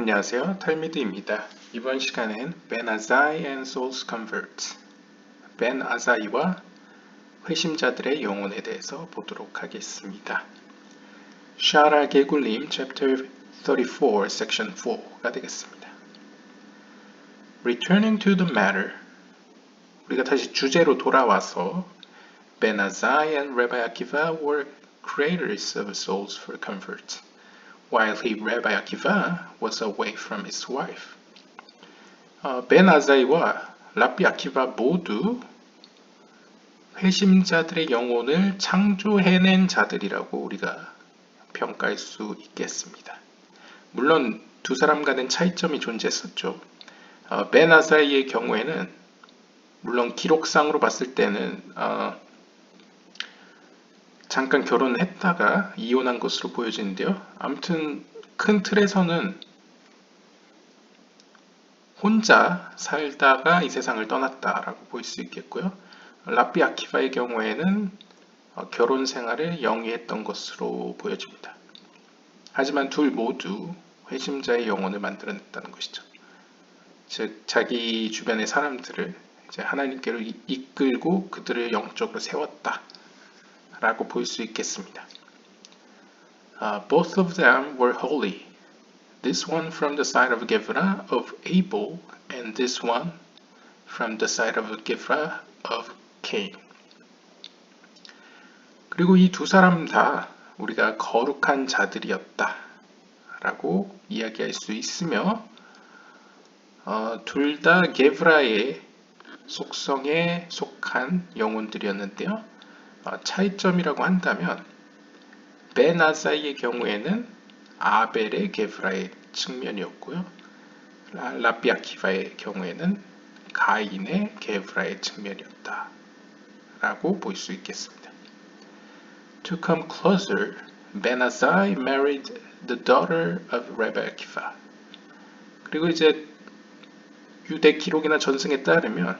안녕하세요. 탈미드입니다. 이번 시간엔 Ben Azai and Souls Converts, Ben 아자이와 회심자들의 영혼에 대해서 보도록 하겠습니다. 샤라 게굴림 Chapter 34, Section 4가 되겠습니다. Returning to the matter, 우리가 다시 주제로 돌아와서 Ben Azai and Rabbi Akiva were creators of souls for converts. While Rabbi Akiva was away from his wife. 벤 아자이와 랍비 아키바 모두 회심자들의 영혼을 창조해낸 자들이라고 우리가 평가할 수 있겠습니다. 물론 두 사람 간엔 차이점이 존재했었죠. 벤 아자이의 경우에는 물론 기록상으로 봤을 때는 잠깐 결혼을 했다가 이혼한 것으로 보여지는데요. 아무튼 큰 틀에서는 혼자 살다가 이 세상을 떠났다라고 볼 수 있겠고요. 랍비 아키바의 경우에는 결혼 생활을 영위했던 것으로 보여집니다. 하지만 둘 모두 회심자의 영혼을 만들어냈다는 것이죠. 즉 자기 주변의 사람들을 이제 하나님께로 이끌고 그들을 영적으로 세웠다 라고 볼 수 있겠습니다. Both of them were holy. This one from the side of Gevurah of Abel, and this one from the side of Gevurah of Cain. 그리고 이 두 사람 다 우리가 거룩한 자들이었다 라고 이야기할 수 있으며 둘 다 게브라의 속성에 속한 영혼들이었는데요. 차이점이라고 한다면 벤 아자이의 경우에는 아벨의 게브라의 측면이었고요. 랍비 아키바의 경우에는 가인의 게브라의 측면이었다 라고 볼 수 있겠습니다. To come closer, Ben Azai married the daughter of Rabbi Akiva. 그리고 이제 유대 기록이나 전승에 따르면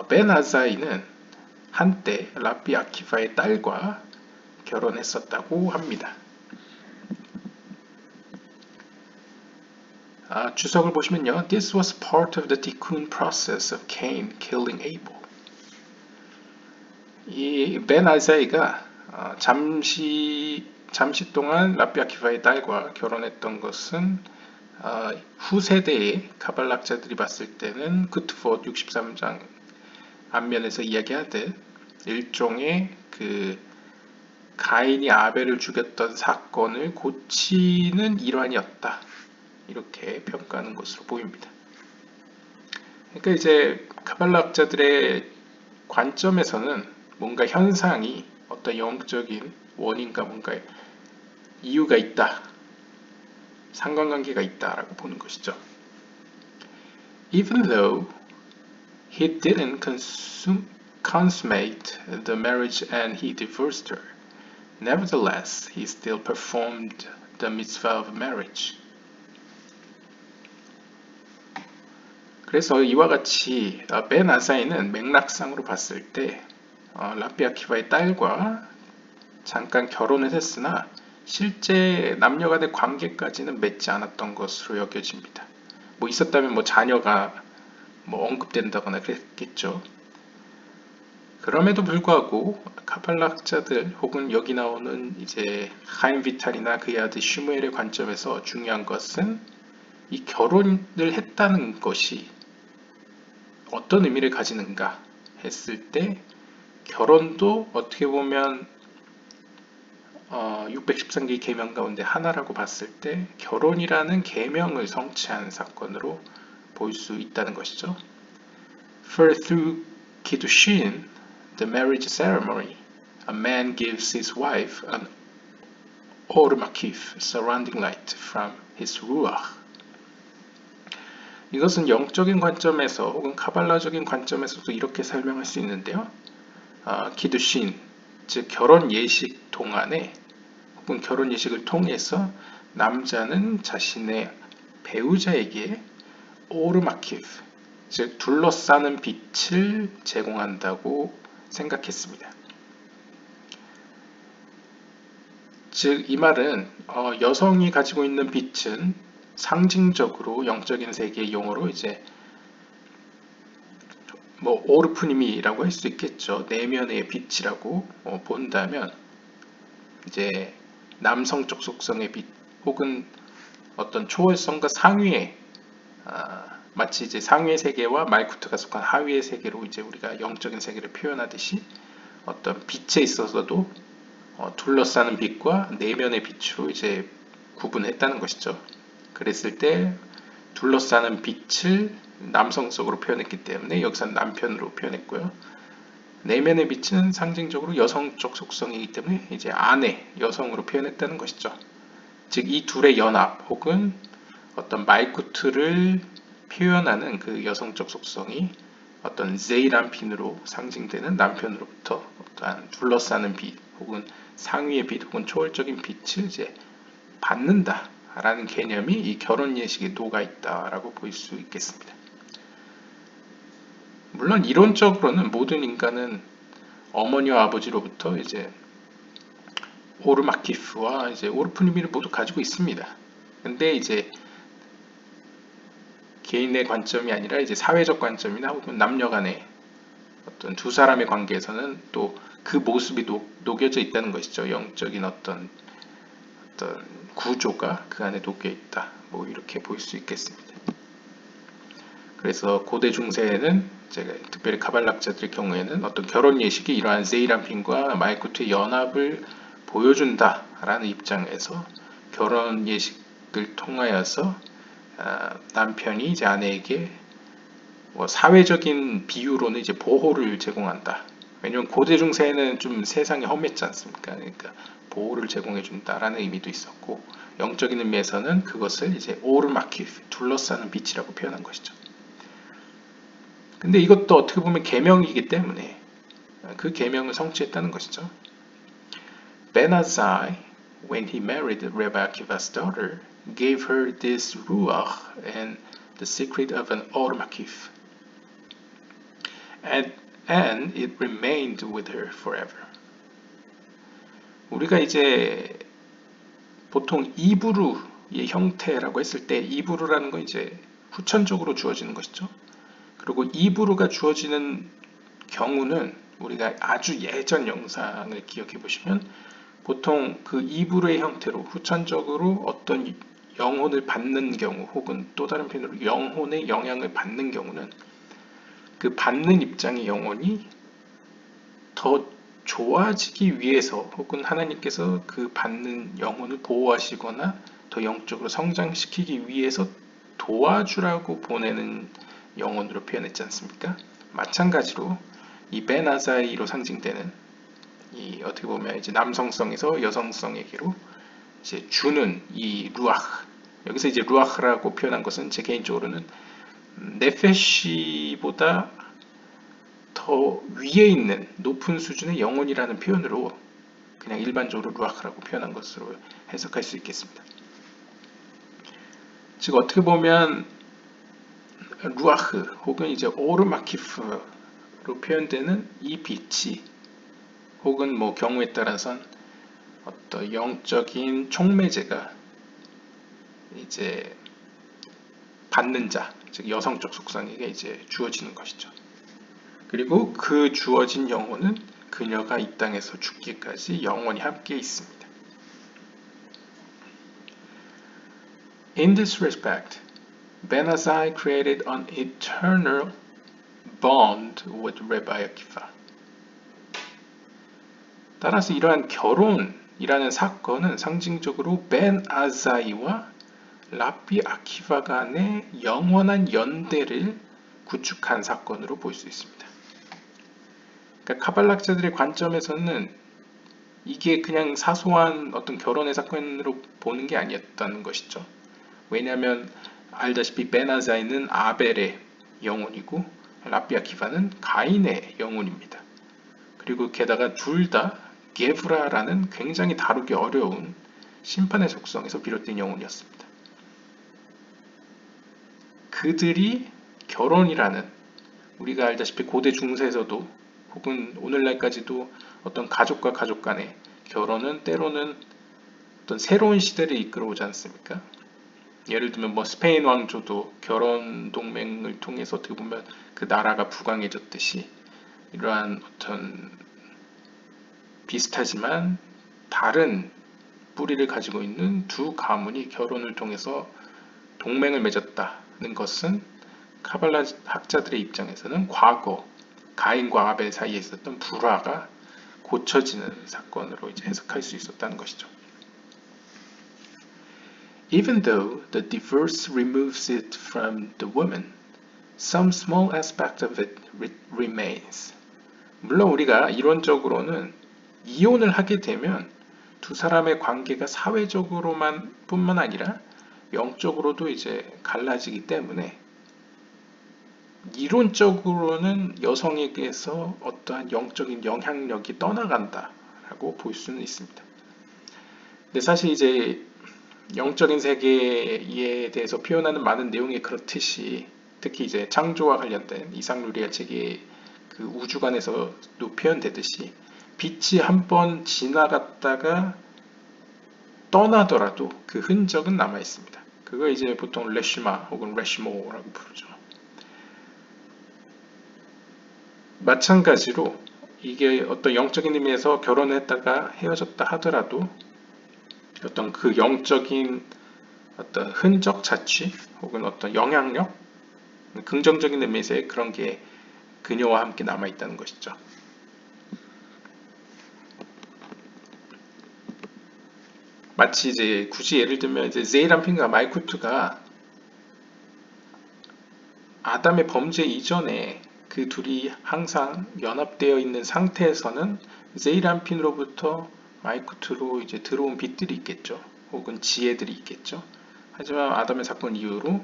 벤 아자이는 한때 랍비 아키바의 딸과 결혼했었다고 합니다. 주석을 보시면요. This was part of the tikkun process of Cain killing Abel. 이 벤 아자이가 잠시 동안 랍비 아키바의 딸과 결혼했던 것은 후세대의 가발락자들이 봤을 때는 그투봇 63장 앞면에서 이야기하듯 일종의 그 가인이 아벨을 죽였던 사건을 고치는 일환이었다. 이렇게 평가하는 것으로 보입니다. 그러니까 이제 가발락자들의 관점에서는 뭔가 현상이 어떤 영적인 원인과 뭔가 이유가 있다. 상관관계가 있다라고 보는 것이죠. Even though he didn't consummate the marriage and he divorced her, nevertheless he still performed the mitzvah of marriage. 그래서 이와 같이 벤 아자이는 맥락상으로 봤을 때 랍비 아키바의 딸과 잠깐 결혼을 했으나 실제 남녀간의 관계까지는 맺지 않았던 것으로 여겨집니다. 뭐 있었다면 뭐 자녀가 뭐 언급된다거나 그랬겠죠. 그럼에도 불구하고 가발락자들 혹은 여기 나오는 이제 하임 비탈이나 그의 아들 슈무엘의 관점에서 중요한 것은 이 결혼을 했다는 것이 어떤 의미를 가지는가 했을 때 결혼도 어떻게 보면 613개의 계명 가운데 하나라고 봤을 때 결혼이라는 계명을 성취한 사건으로 볼 수 있다는 것이죠. For through Kiddushin, the marriage ceremony, a man gives his wife an or makif, surrounding light from his ruach. 이것은 영적인 관점에서 혹은 카발라적인 관점에서도 이렇게 설명할 수 있는데요. 키두신, 즉 결혼 예식 동안에 혹은 결혼 예식을 통해서 남자는 자신의 배우자에게 오르마키프, 즉 둘러싸는 빛을 제공한다고 생각했습니다. 즉 이 말은 여성이 가지고 있는 빛은 상징적으로 영적인 세계의 용어로 이제 뭐 오르프님이라고 할 수 있겠죠. 내면의 빛이라고 본다면 이제 남성적 속성의 빛 혹은 어떤 초월성과 상위의 마치 이제 상위의 세계와 말쿠트가 속한 하위의 세계로 이제 우리가 영적인 세계를 표현하듯이 어떤 빛에 있어서도 둘러싸는 빛과 내면의 빛으로 이제 구분했다는 것이죠. 그랬을 때 둘러싸는 빛을 남성적으로 표현했기 때문에 여기서 남편으로 표현했고요. 내면의 빛은 상징적으로 여성적 속성이기 때문에 이제 아내, 여성으로 표현했다는 것이죠. 즉 이 둘의 연합 혹은 어떤 말쿠트를 표현하는 그 여성적 속성이 어떤 제이란핀으로 상징되는 남편으로부터 어떠한 둘러싸는 빛 혹은 상위의 빛 혹은 초월적인 빛을 이제 받는다 라는 개념이 이 결혼 예식에 녹아 있다라고 볼 수 있겠습니다. 물론 이론적으로는 모든 인간은 어머니와 아버지로부터 이제 오르마키프와 이제 오르프니미를 모두 가지고 있습니다. 근데 이제 개인의 관점이 아니라 이제 사회적 관점이나 혹은 남녀 간의 어떤 두 사람의 관계에서는 또 그 모습이 녹여져 있다는 것이죠. 영적인 어떤 구조가 그 안에 녹여 있다. 뭐 이렇게 볼 수 있겠습니다. 그래서 고대 중세에는 제가 특별히 가발락자들의 경우에는 어떤 결혼 예식이 이러한 세이란핀과 말쿠트의 연합을 보여준다라는 입장에서 결혼 예식을 통하여서 남편이 이제 아내에게 뭐 사회적인 비유로는 이제 보호를 제공한다. 왜냐면 고대 중세에는 좀 세상이 험했지 않습니까? 그러니까 보호를 제공해 준다라는 의미도 있었고 영적인 의미에서는 그것을 이제 오르마키프 둘러싸는 빛이라고 표현한 것이죠. 근데 이것도 어떻게 보면 계명이기 때문에 그 계명을 성취했다는 것이죠. Ben-Azai, when he married Rabbi Akiva's daughter, gave her this ruach and the secret of an o르마키프. And it remained with her forever. 우리가 이제 보통 이브루의 형태라고 했을 때 이브루라는 건 이제 후천적으로 주어지는 것이죠. 그리고 이브루가 주어지는 경우는 우리가 아주 예전 영상을 기억해 보시면 보통 그 이브루의 형태로 후천적으로 어떤 영혼을 받는 경우 혹은 또 다른 표현으로 영혼의 영향을 받는 경우는 그 받는 입장의 영혼이 더 좋아지기 위해서 혹은 하나님께서 그 받는 영혼을 보호하시거나 더 영적으로 성장시키기 위해서 도와주라고 보내는 영혼으로 표현했지 않습니까? 마찬가지로 이 베나자이로 상징되는 이 어떻게 보면 이제 남성성에서 여성성에게로 이제 주는 이 루아흐, 여기서 이제 루아흐라고 표현한 것은 제 개인적으로는 네페시보다 더 위에 있는 높은 수준의 영혼이라는 표현으로 그냥 일반적으로 루아흐라고 표현한 것으로 해석할 수 있겠습니다. 즉 어떻게 보면 루아흐 혹은 이제 오르마키프로 표현되는 이 빛이 혹은 뭐 경우에 따라선 어떤 영적인 촉매제가 이제 받는 자, 즉 여성적 속성에게 이제 주어지는 것이죠. 그리고 그 주어진 영혼은 그녀가 이 땅에서 죽기까지 영원히 함께 있습니다. In this respect, Ben-Azai created an eternal bond with Rabbi Akiva. 따라서 이러한 결혼이라는 사건은 상징적으로 Ben-Azai와 라비 아키바 간의 영원한 연대를 구축한 사건으로 볼 수 있습니다. 그러니까 카발락자들의 관점에서는 이게 그냥 사소한 어떤 결혼의 사건으로 보는 게 아니었다는 것이죠. 왜냐하면 알다시피 베나자이는 아벨의 영혼이고 라비 아키바는 가인의 영혼입니다. 그리고 게다가 둘 다 게브라라는 굉장히 다루기 어려운 심판의 속성에서 비롯된 영혼이었습니다. 그들이 결혼이라는 우리가 알다시피 고대 중세에서도 혹은 오늘날까지도 어떤 가족과 가족 간의 결혼은 때로는 어떤 새로운 시대를 이끌어오지 않습니까? 예를 들면 뭐 스페인 왕조도 결혼 동맹을 통해서 어떻게 보면 그 나라가 부강해졌듯이 이러한 어떤 비슷하지만 다른 뿌리를 가지고 있는 두 가문이 결혼을 통해서 동맹을 맺었다는 것은 카발라 학자들의 입장에서는 과거 가인과 아벨 사이에 있었던 불화가 고쳐지는 사건으로 이제 해석할 수 있었다는 것이죠. Even though the divorce removes it from the woman, some small aspect of it remains. 물론 우리가 이론적으로는 이혼을 하게 되면 두 사람의 관계가 사회적으로만 뿐만 아니라 영적으로도 이제 갈라지기 때문에 이론적으로는 여성에게서 어떠한 영적인 영향력이 떠나간다라고 볼 수는 있습니다. 근데 사실 이제 영적인 세계에 대해서 표현하는 많은 내용이 그렇듯이 특히 이제 창조와 관련된 이삭 루리아 책의 그 우주관에서도 표현되듯이 빛이 한번 지나갔다가 떠나더라도 그 흔적은 남아 있습니다. 그걸 이제 보통 레시마 혹은 레시모라고 부르죠. 마찬가지로 이게 어떤 영적인 의미에서 결혼했다가 헤어졌다 하더라도 어떤 그 영적인 어떤 흔적 자취 혹은 어떤 영향력 긍정적인 의미에서의 그런 게 그녀와 함께 남아 있다는 것이죠. 마치 이제 굳이 예를 들면 이제 제이람핀과 마이쿠트가 아담의 범죄 이전에 그 둘이 항상 연합되어 있는 상태에서는 제이람핀으로부터 마이쿠트로 이제 들어온 빛들이 있겠죠. 혹은 지혜들이 있겠죠. 하지만 아담의 사건 이후로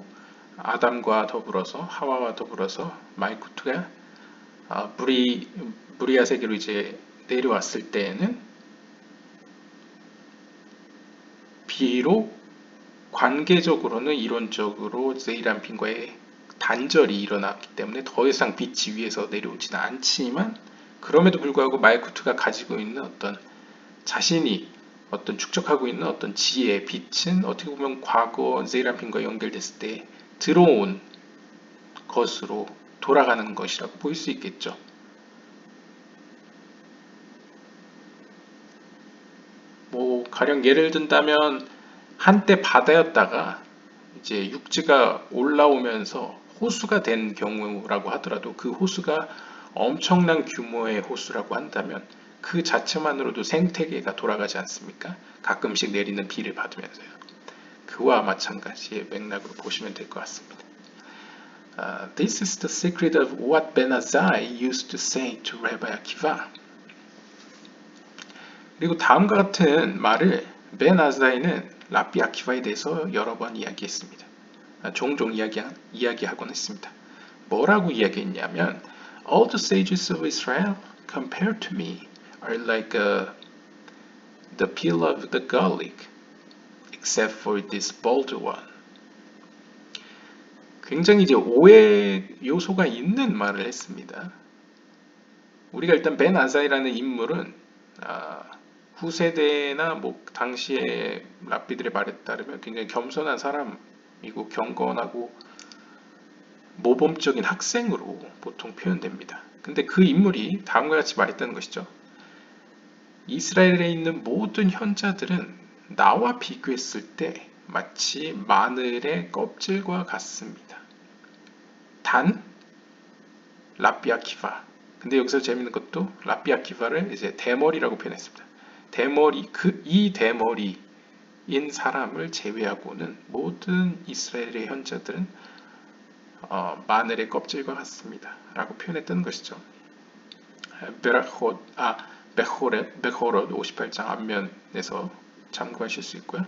아담과 더불어서 하와와 더불어서 마이쿠트가 무리아 세계로 이제 내려왔을 때에는 비록 관계적으로는 이론적으로 제이람핀과의 단절이 일어났기 때문에 더 이상 빛이 위에서 내려오지는 않지만 그럼에도 불구하고 마이쿠트가 가지고 있는 어떤 자신이 어떤 축적하고 있는 어떤 지혜, 빛은 어떻게 보면 과거 제이람핀과 연결됐을 때 들어온 것으로 돌아가는 것이라고 볼 수 있겠죠. 뭐 가령 예를 든다면 한때 바다였다가 이제 육지가 올라오면서 호수가 된 경우라고 하더라도 그 호수가 엄청난 규모의 호수라고 한다면 그 자체만으로도 생태계가 돌아가지 않습니까? 가끔씩 내리는 비를 받으면서요. 그와 마찬가지의 맥락으로 보시면 될 것 같습니다. This is the secret of what Ben Azai used to say to Rabbi Akiva. 그리고 다음과 같은 말을 벤 아자이는 라비 아키바에 대해서 여러 번 이야기했습니다. 종종 이야기하곤 했습니다. 뭐라고 이야기했냐면 All the sages of Israel compared to me are like the peel of the garlic except for this bold one. 굉장히 이제 오해 요소가 있는 말을 했습니다. 우리가 일단 벤 아자이라는 인물은 후세대나 뭐 당시의 랍비들의 말에 따르면 굉장히 겸손한 사람이고 경건하고 모범적인 학생으로 보통 표현됩니다. 근데 그 인물이 다음과 같이 말했다는 것이죠. 이스라엘에 있는 모든 현자들은 나와 비교했을 때 마치 마늘의 껍질과 같습니다. 단 라비 아키바. 근데 여기서 재밌는 것도 라비 아키바를 이제 대머리라고 표현했습니다. 대머리, 이 대머리인 사람을 제외하고는 모든 이스라엘의 현자들은 마늘의 껍질과 같습니다. 라고 표현했던 것이죠. 베호롯 58장 앞면에서 참고하실 수 있고요.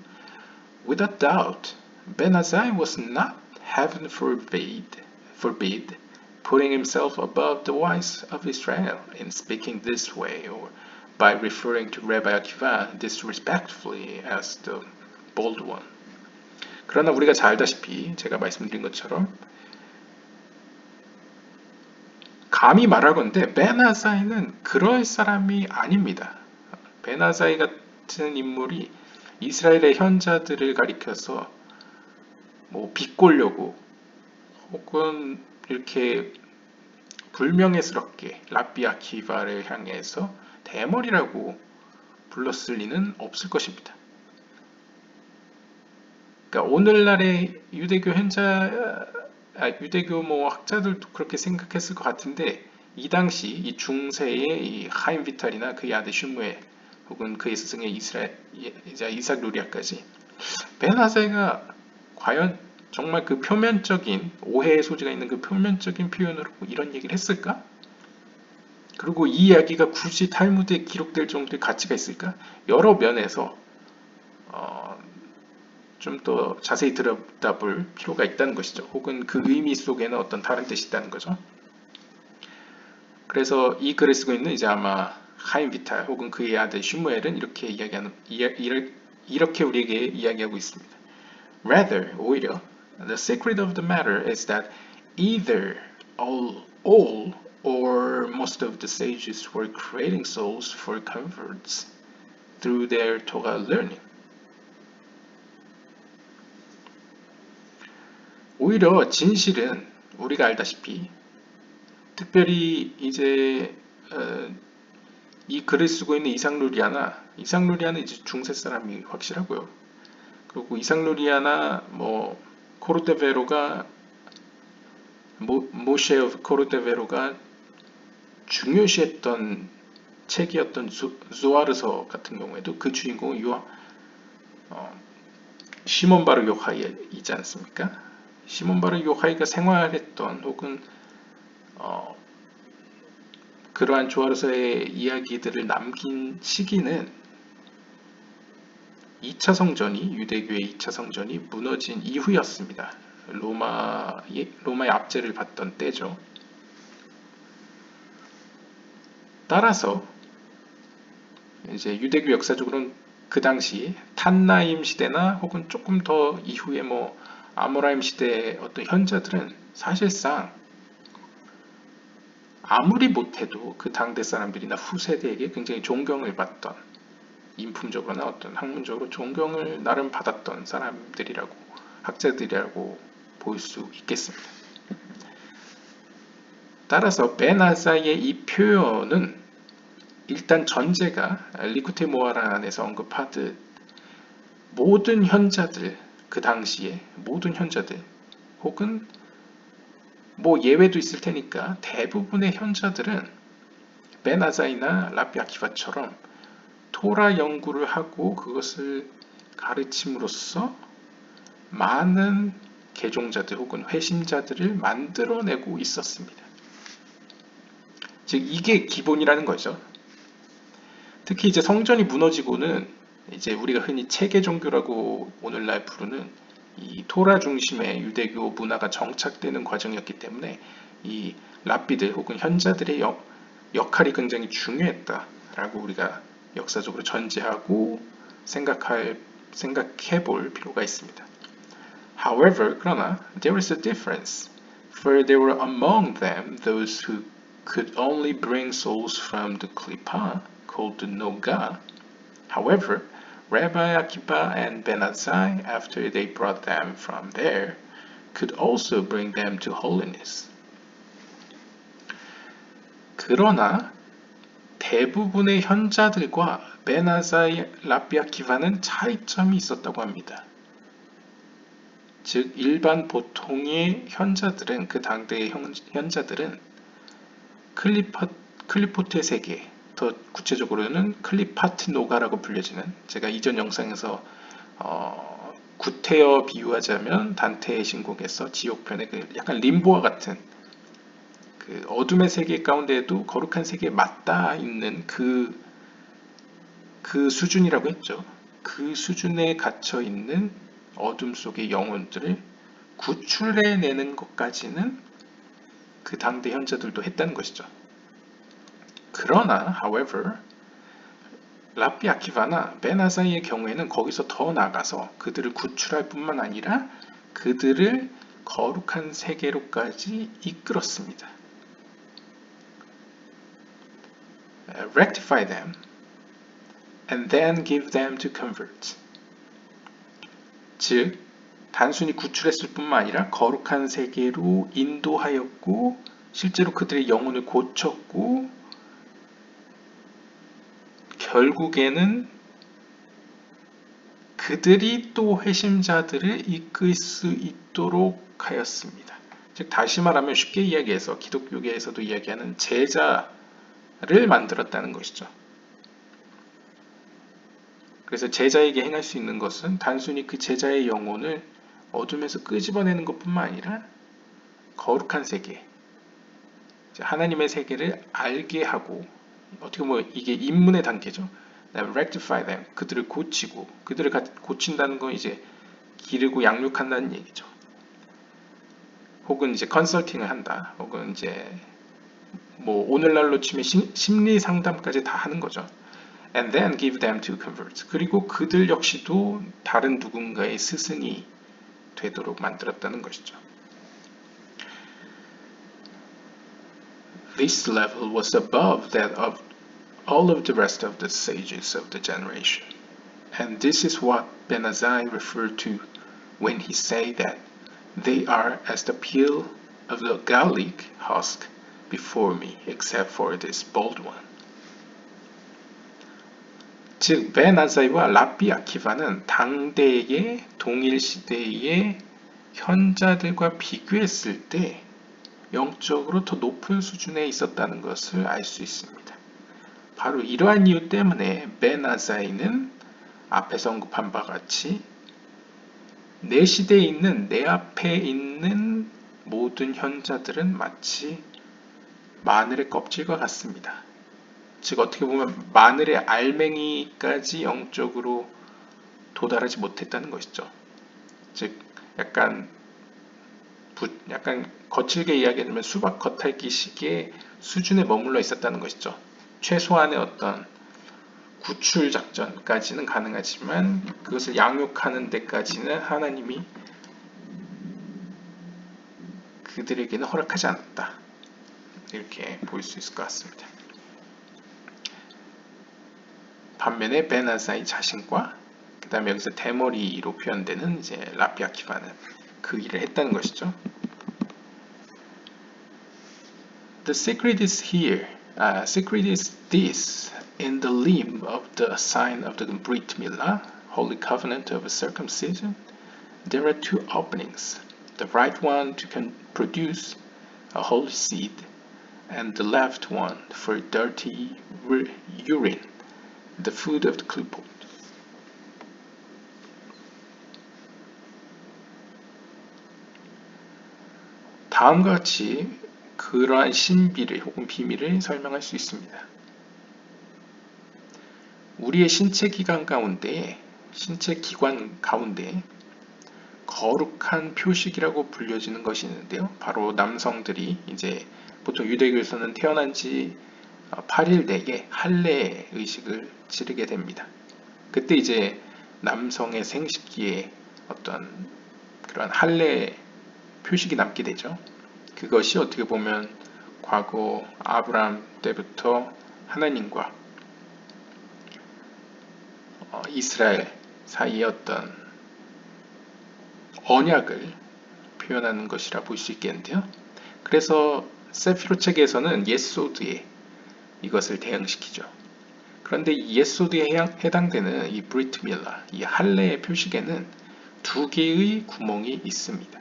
Without doubt, Ben Azai was not heaven forbid putting himself above the wise of Israel in speaking this way or by referring to Rabbi Akiva disrespectfully as the bold one. 그러나 우리가 잘 알다시피 제가 말씀드린 것처럼 감히 말하건대 벤 아자이는 그럴 사람이 아닙니다. 벤 아자이 같은 인물이 이스라엘의 현자들을 가리켜서 뭐 비꼬려고 혹은 이렇게 불명예스럽게 랍비 아키바를 향해서 대머리라고 불렀을 리는 없을 것입니다. 그러니까 오늘날의 유대교 유대교 뭐 학자들도 그렇게 생각했을 것 같은데 이 당시 이 중세의 이 하임 비탈이나 그의 아들 슈무엘 혹은 그의 스승의 이삭 루리아까지 벤 아사이가 과연 정말 그 표면적인 오해의 소지가 있는 그 표면적인 표현으로 이런 얘기를 했을까? 그리고 이 이야기가 굳이 탈무드에 기록될 정도의 가치가 있을까? 여러 면에서 좀 더 자세히 들여다볼 필요가 있다는 것이죠. 혹은 그 의미 속에는 어떤 다른 뜻이 있다는 거죠. 그래서 이 글을 쓰고 있는 이제 아마 하임 비탈 혹은 그의 아들 슈무엘은 이렇게 우리에게 이야기하고 있습니다. Rather, 오히려 the secret of the matter is that either all or most of the sages were creating souls for converts through their Torah learning. 오히려 진실은 우리가 알다시피 특별히 이제 이 글을 쓰고 있는 이삭루리아는 이제 중세 사람이 확실하고요. 그리고 이삭루리아나 뭐 코르테베로가 모셰 오브 코르테베로가 중요시했던 책이었던 조아르서 같은 경우에도 그 주인공은 시몬 바르 요하이이지 않습니까? 시몬 바르 요하이가 생활했던 혹은 그러한 조아르서의 이야기들을 남긴 시기는 2차 성전이 유대교의 2차 성전이 무너진 이후였습니다. 로마의 압제를 받던 때죠. 따라서 이제 유대교 역사적으로는 그 당시 탄나임 시대나 혹은 조금 더 이후에 뭐 아모라임 시대의 어떤 현자들은 사실상 아무리 못해도 그 당대 사람들이나 후세대에게 굉장히 존경을 받던 인품적으로나 어떤 학문적으로 존경을 나름 받았던 사람들이라고 학자들이라고 볼 수 있겠습니다. 따라서 벤 아사이의 이 표현은 일단 전제가 리쿠테 모아란에서 언급하듯 모든 현자들 그 당시에 모든 현자들 혹은 뭐 예외도 있을 테니까 대부분의 현자들은 벤 아사이나 라비 아키바처럼 토라 연구를 하고 그것을 가르침으로써 많은 개종자들 혹은 회심자들을 만들어내고 있었습니다. 즉 이게 기본이라는 거죠. 특히 이제 성전이 무너지고는 이제 우리가 흔히 체계 종교라고 오늘날 부르는 이 토라 중심의 유대교 문화가 정착되는 과정이었기 때문에 이 랍비들 혹은 현자들의 역할이 굉장히 중요했다라고 우리가 역사적으로 전제하고 생각해 볼 필요가 있습니다. However, 그러나 there is a difference, for there were among them those who could only bring souls from the klipa called the Noga. However, Rabbi Akiba and Ben Azai, after they brought them from there, could also bring them to holiness. 그러나 대부분의 현자들과 벤 아사이, 라비 아키바는 차이점이 있었다고 합니다. 즉 일반 보통의 현자들은 그 당대의 현자들은 클리포트의 세계, 더 구체적으로는 클리파트 노가라고 불려지는 제가 이전 영상에서 구테여 비유하자면 단테의 신곡에서 지옥편의 그 약간 림보와 같은 그 어둠의 세계 가운데에도 거룩한 세계에 맞닿아 있는 그 수준이라고 했죠. 그 수준에 갇혀 있는 어둠 속의 영혼들을 구출해내는 것까지는 그 당대 현자들도 했다는 것이죠. 그러나, however, 라비 아키바나 벤 아사이의 경우에는 거기서 더 나가서 그들을 구출할 뿐만 아니라 그들을 거룩한 세계로까지 이끌었습니다. Rectify them and then give them to converts. 즉, 단순히 구출했을 뿐만 아니라 거룩한 세계로 인도하였고 실제로 그들의 영혼을 고쳤고 결국에는 그들이 또 회심자들을 이끌 수 있도록 하였습니다. 즉 다시 말하면 쉽게 이야기해서 기독교계에서도 이야기하는 제자를 만들었다는 것이죠. 그래서 제자에게 행할 수 있는 것은 단순히 그 제자의 영혼을 어둠에서 끄집어내는 것뿐만 아니라 거룩한 세계, 하나님의 세계를 알게 하고 어떻게 보면 이게 입문의 단계죠. rectify them, 그들을 고치고 그들을 고친다는 건 이제 기르고 양육한다는 얘기죠. 혹은 이제 컨설팅을 한다. 혹은 이제 뭐 오늘날로 치면 심리 상담까지 다 하는 거죠. And then give them to convert. 그리고 그들 역시도 다른 누군가의 스승이 되도록 만들었다는 것이죠. This level was above that of all of the rest of the sages of the generation. And this is what Ben Azai referred to when he said that they are as the peel of the garlic husk before me, except for this bold one. 즉, 벤 아자이와 라비 아키바는 당대의 동일 시대의 현자들과 비교했을 때 영적으로 더 높은 수준에 있었다는 것을 알 수 있습니다. 바로 이러한 이유 때문에 벤 아자이는 앞에서 언급한 바와 같이 내 시대에 있는 내 앞에 있는 모든 현자들은 마치 마늘의 껍질과 같습니다. 즉 어떻게 보면 마늘의 알맹이까지 영적으로 도달하지 못했다는 것이죠. 즉 약간 거칠게 이야기하면 수박 겉핥기식의 수준에 머물러 있었다는 것이죠. 최소한의 어떤 구출 작전까지는 가능하지만 그것을 양육하는 데까지는 하나님이 그들에게는 허락하지 않았다. 이렇게 볼 수 있을 것 같습니다. 반면에 벤 아자이 자신과 그 다음에 여기서 대머리로 표현되는 이제 라비 아키바는 그 일을 했다는 것이죠. The secret is here. Secret is this. In the limb of the sign of the Brit Milah, Holy Covenant of Circumcision, there are two openings. The right one to produce a holy seed, and the left one for dirty urine, the food of the klipot. 다음과 같이 그러한 신비를 혹은 비밀을 설명할 수 있습니다. 우리의 신체 기관 가운데 거룩한 표식이라고 불려지는 것이 있는데요. 바로 남성들이 이제 보통 유대교에서는 태어난 지 8일 내에 할례 의식을 치르게 됩니다. 그때 이제 남성의 생식기에 어떤 그런 할례 표식이 남게 되죠. 그것이 어떻게 보면 과거 아브라함 때부터 하나님과 이스라엘 사이의 어떤 언약을 표현하는 것이라 볼 수 있겠는데요. 그래서 세피로 책에서는 예소드에 이것을 대응시키죠. 그런데 이 예소드에 해당되는 이 브리트 밀라, 이 할례의 표식에는 두 개의 구멍이 있습니다.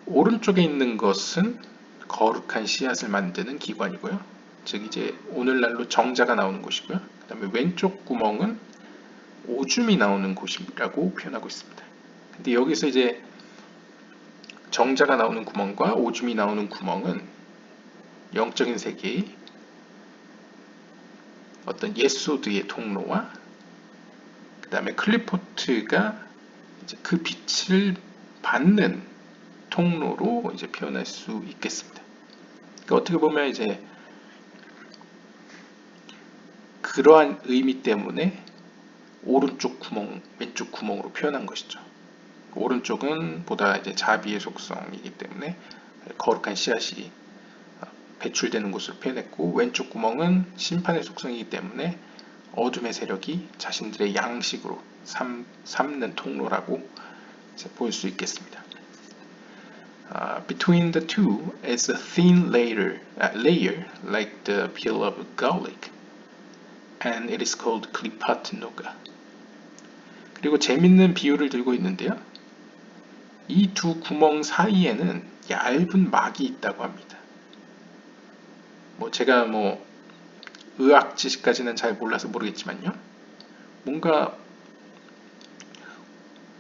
오른쪽에 있는 것은 거룩한 씨앗을 만드는 기관이고요. 즉 이제 오늘날로 정자가 나오는 곳이고요. 그 다음에 왼쪽 구멍은 오줌이 나오는 곳이라고 표현하고 있습니다. 근데 여기서 이제 정자가 나오는 구멍과 오줌이 나오는 구멍은 영적인 세계의 어떤 예소드의 통로와 그 다음에 클리포트가 이제 그 빛을 받는 통로로 이제 표현할 수 있겠습니다. 그러니까 어떻게 보면 이제 그러한 의미 때문에 오른쪽 구멍, 왼쪽 구멍으로 표현한 것이죠. 오른쪽은 보다 이제 자비의 속성이기 때문에 거룩한 씨앗이 배출되는 곳으로 표현했고, 왼쪽 구멍은 심판의 속성이기 때문에 어둠의 세력이 자신들의 양식으로 삼는 통로라고 볼 수 있겠습니다. Between the two is a thin layer like the peel of garlic, and it is called klipat noga. 그리고 재밌는 비유를 들고 있는데요. 이 두 구멍 사이에는 얇은 막이 있다고 합니다. 제가 의학 지식까지는 잘 몰라서 모르겠지만요. 뭔가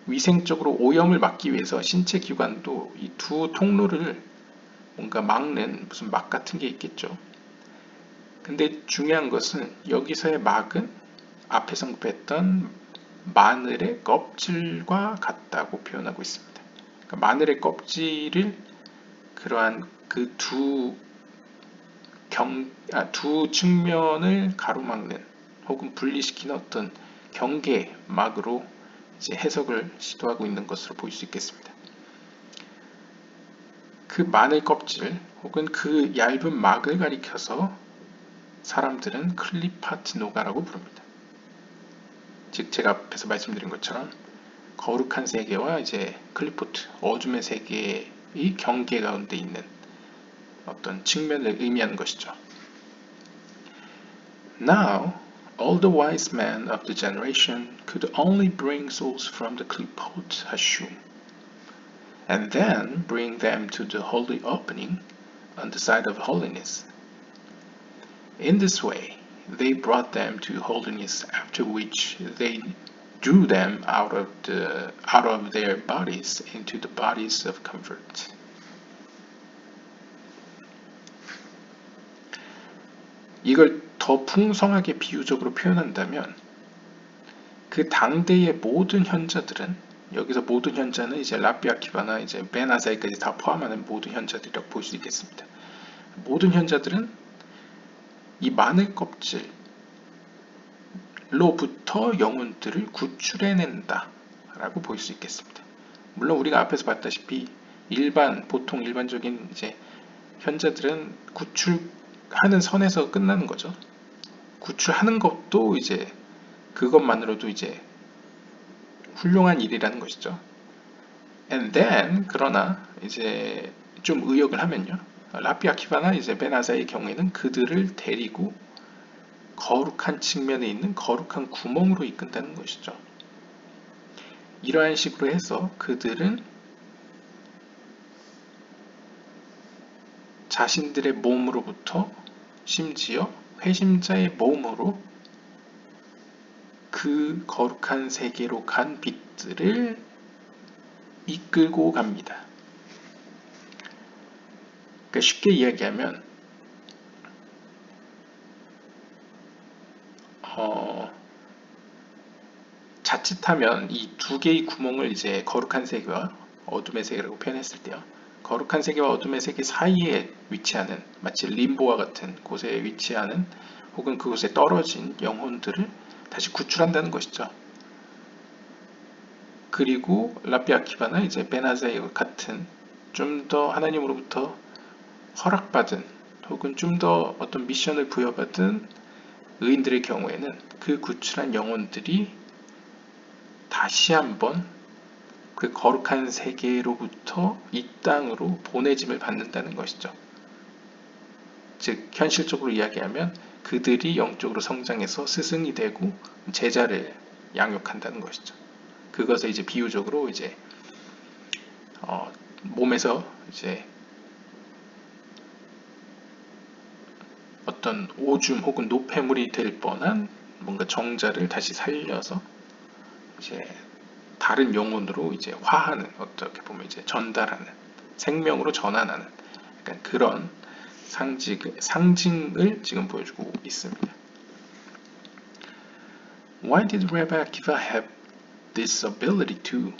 위생적으로 오염을 막기 위해서 신체 기관도 이 두 통로를 뭔가 막는 무슨 막 같은 게 있겠죠. 근데 중요한 것은 여기서의 막은 앞에 언급했던 마늘의 껍질과 같다고 표현하고 있습니다. 그러니까 마늘의 껍질을 그러한 그 두 측면을 가로막는 혹은 분리시키는 어떤 경계막으로 이제 해석을 시도하고 있는 것으로 볼 수 있겠습니다. 그 마늘 껍질 혹은 그 얇은 막을 가리켜서 사람들은 클리파트 노가라고 부릅니다. 즉 제가 앞에서 말씀드린 것처럼 거룩한 세계와 이제 클리포트 어둠의 세계의 경계 가운데 있는 어떤 측면을 의미하는 것이죠. Now, all the wise men of the generation could only bring souls from the klipot hashum, and then bring them to the holy opening on the side of holiness. In this way, they brought them to holiness, after which they drew them out of their bodies into the bodies of comfort. 이걸 더 풍성하게 비유적으로 표현한다면 그 당대의 모든 현자들은 여기서 모든 현자는 이제 라비 아키바나 이제 벤 아사이까지 다 포함하는 모든 현자들이라고 볼 수 있겠습니다. 모든 현자들은 이 마늘 껍질로부터 영혼들을 구출해낸다 라고 볼 수 있겠습니다. 물론 우리가 앞에서 봤다시피 보통 일반적인 이제 현자들은 구출하는 선에서 끝나는 거죠. 구출하는 것도 이제 그것만으로도 이제 훌륭한 일이라는 것이죠. And then 그러나 이제 좀 의역을 하면요. 라비 아키바나 이제 벤 아사의 경우에는 그들을 데리고 거룩한 측면에 있는 거룩한 구멍으로 이끈다는 것이죠. 이러한 식으로 해서 그들은 자신들의 몸으로부터 심지어 회심자의 몸으로 그 거룩한 세계로 간 빛들을 이끌고 갑니다. 그러니까 쉽게 이야기하면 자칫하면 이 두 개의 구멍을 이제 거룩한 세계와 어둠의 세계라고 표현했을 때요. 거룩한 세계와 어둠의 세계 사이에 위치하는 마치 림보와 같은 곳에 위치하는 혹은 그곳에 떨어진 영혼들을 다시 구출한다는 것이죠. 그리고 라비 아키바나 이제 베나자이와 같은 좀 더 하나님으로부터 허락받은 혹은 좀 더 어떤 미션을 부여받은 의인들의 경우에는 그 구출한 영혼들이 다시 한번 그 거룩한 세계로부터 이 땅으로 보내짐을 받는다는 것이죠. 즉 현실적으로 이야기하면 그들이 영적으로 성장해서 스승이 되고 제자를 양육한다는 것이죠. 그것을 이제 비유적으로 이제 몸에서 이제 어떤 오줌 혹은 노폐물이 될 뻔한 뭔가 정자를 다시 살려서 이제 다른 영혼으로 이제 화하는, 어떻게 보면 이제 전달하는, 생명으로 전환하는 그런 상징을 지금 보여주고 있습니다. Why did Rabbi Akiva have this ability too?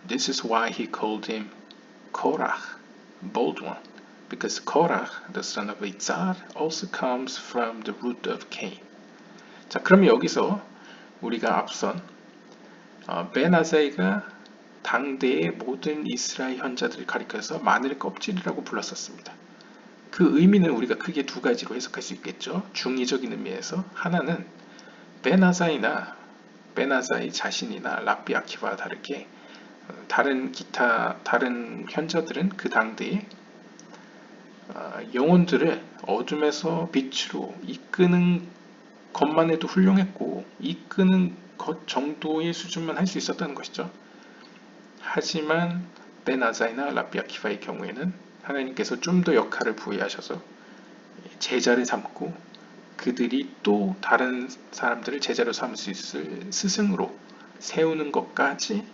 This is why he called him Korach, bold one, because Korach, the son of Itzar, also comes from the root of Cain. 자, 그럼 여기서 우리가 앞선 벤 아사이가 당대의 모든 이스라엘 현자들을 가리켜서 마늘 껍질이라고 불렀었습니다. 그 의미는 우리가 크게 두 가지로 해석할 수 있겠죠. 중의적인 의미에서 하나는 베나자이 자신이나 라삐 아키바와 다르게 다른 현자들은 그 당대에 영혼들을 어둠에서 빛으로 이끄는 것만 해도 훌륭했고 이끄는 것 정도의 수준만 할 수 있었다는 것이죠. 하지만 베나자이나 라삐 아키바의 경우에는 하나님께서 좀 더 역할을 부여하셔서 제자를 삼고 그들이 또 다른 사람들을 제자로 삼을 수 있을 스승으로 세우는 것까지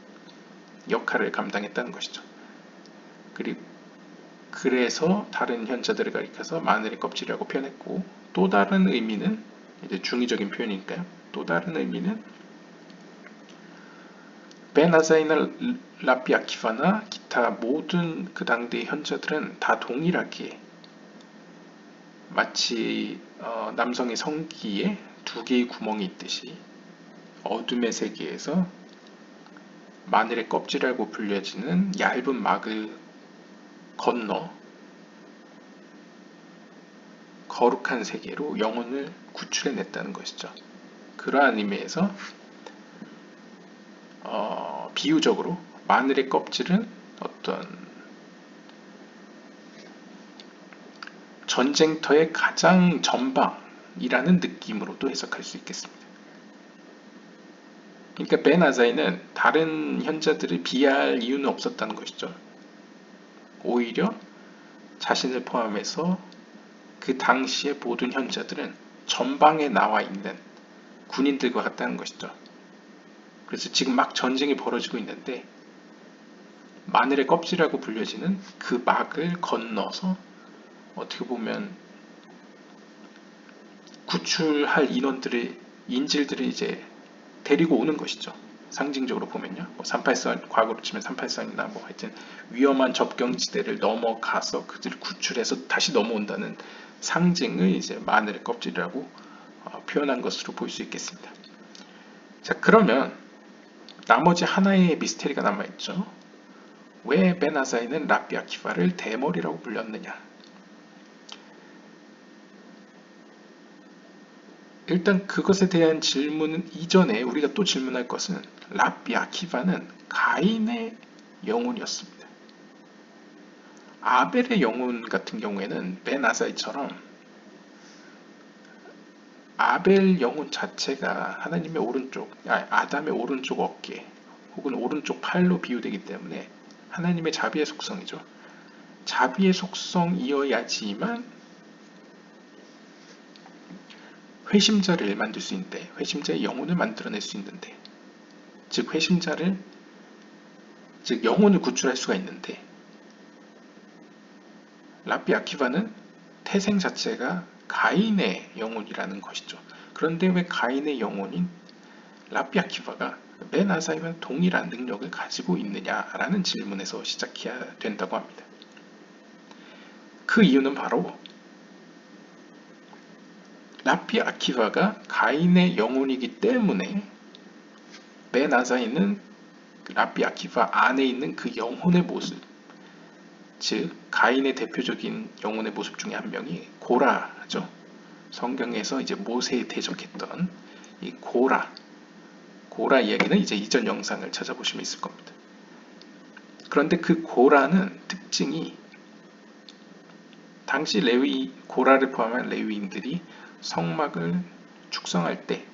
역할을 감당했다는 것이죠. 그래서 다른 현자들을 가리켜서 마늘의 껍질이라고 표현했고, 또 다른 의미는 이제 중의적인 표현이니까요. 또 다른 의미는 베나자이나 라삐 아키바나 기타 모든 그 당대의 현자들은 다 동일하게 마치 남성의 성기에 두 개의 구멍이 있듯이 어둠의 세계에서 마늘의 껍질이라고 불려지는 얇은 막을 건너 거룩한 세계로 영혼을 구출해냈다는 것이죠. 그러한 의미에서 비유적으로 마늘의 껍질은 어떤 전쟁터의 가장 전방이라는 느낌으로도 해석할 수 있겠습니다. 그러니까 베나자이는 다른 현자들을 비하할 이유는 없었다는 것이죠. 오히려 자신을 포함해서 그 당시의 모든 현자들은 전방에 나와 있는 군인들과 같다는 것이죠. 그래서 지금 막 전쟁이 벌어지고 있는데 마늘의 껍질이라고 불려지는 그 막을 건너서 어떻게 보면 구출할 인질들을 이제 데리고 오는 것이죠. 상징적으로 보면요. 383, 과거로 치면 383이나 하여튼 위험한 접경지대를 넘어가서 그들을 구출해서 다시 넘어온다는 상징을 이제 마늘의 껍질이라고 표현한 것으로 볼 수 있겠습니다. 자, 그러면 나머지 하나의 미스테리가 남아있죠. 왜 베나자이는 라삐 아키바를 대머리라고 불렸느냐? 일단 그것에 대한 질문은 이전에 우리가 또 질문할 것은 라삐 아키바는 가인의 영혼이었습니다. 아벨의 영혼 같은 경우에는 베나자이처럼 아벨 영혼 자체가 하나님의 아담의 오른쪽 어깨 혹은 오른쪽 팔로 비유되기 때문에 하나님의 자비의 속성이죠. 자비의 속성이어야지만 회심자를 만들 수 있는데, 회심자의 영혼을 만들어낼 수 있는데, 즉 영혼을 구출할 수가 있는데, 라삐 아키바는 태생 자체가 가인의 영혼이라는 것이죠. 그런데 왜 가인의 영혼인 라삐 아키바가 베나자이와 동일한 능력을 가지고 있느냐라는 질문에서 시작해야 된다고 합니다. 그 이유는 바로 라삐 아키바가 가인의 영혼이기 때문에 베나자이는 라삐 아키바 안에 있는 그 영혼의 모습, 즉 가인의 대표적인 영혼의 모습 중에 한 명이 고라죠. 성경에서 이제 모세에 대적했던 이 고라 이야기는 이제 이전 영상을 찾아보시면 있을 겁니다. 그런데 그 고라는 특징이 당시 고라를 포함한 레위인들이 성막을 축성할 때